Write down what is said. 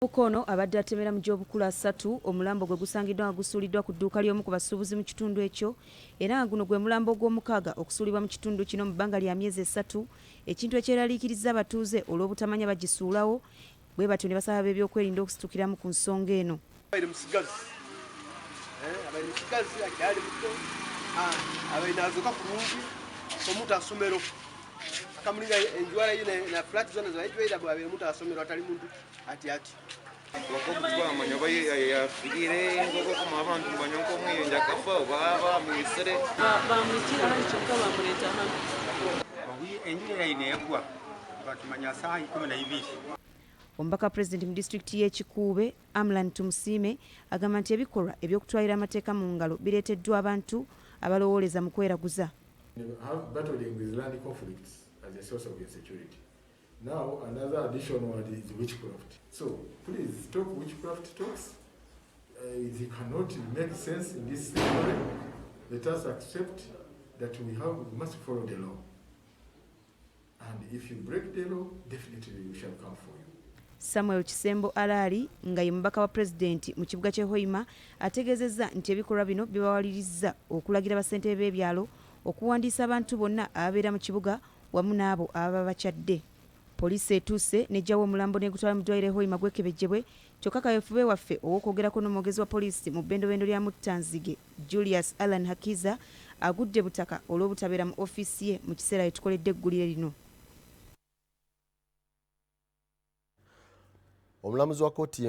Bukono abadde atemera mu gy'obukulu 3 omulambo gwe gusangiddwa nga gusuuliddwa ku dduuka ly'omu ku basuubuzi mu kitundu ekyo era nga guno gwe mulambo gw'omukaaga okusuulibwa mu kitundu kino mu bbanga lya myezi 3 ekintu ekyeraliikiriza abatuuze olw'obutamanya bagisuulawo bwe batyo ne basaba ebyokwerinda okusituukiramu ku nsonga eno. Abainazoka kurungi omuntu asomero akamuliga enjwala yine na flat zone za ijwaira bwa muntu asomero atali muntu ati wakobwa amanyoba yafigire ngoko kama abantu banyonko mwiyonja kafa baba mwisere bamwitira n'ekyoka bamuleta hano enjwala yine yagwa batumanya saa 12. Omubaka President mu disitulikiti y'Ekikuube Amlan Tumusiime agamba nti ebikolwa eby'okutwalira amateeka mu ngalo bireeteddwa abantu abalowooleza mu kweraguza. Battling with land conflicts as a source of insecurity. Now another additional word is witchcraft. So please stop witchcraft talks. It cannot make sense in this story. Let us accept that we must follow the law. And if you break the law, definitely we shall come for you. Samuel Kisembo Alali nga ye mubaka wa President mu kibuga kye Hoima ategeezezza nti ebikolwa bino bibawalirizza okulagira basente b'ebyalo okuwandiisa abantu bonna ababeera mu kibuga wamu n'abo ababa bakyadde. Poliisi etuuse n'eggyawo omulambo n'egutwala mu ddwaliro Hoima gwekebejjebwe kyokka kaweefube waffe ow'okwogerako n'omwogezi wa poliisi mu bbendobendo lya Muttanzige Julius Alan Hakiza agudde butaka olw'obutabeera mu ofiisi ye mu kiseera we tukoledde eggulire lino. Omulamuzi wa kkooti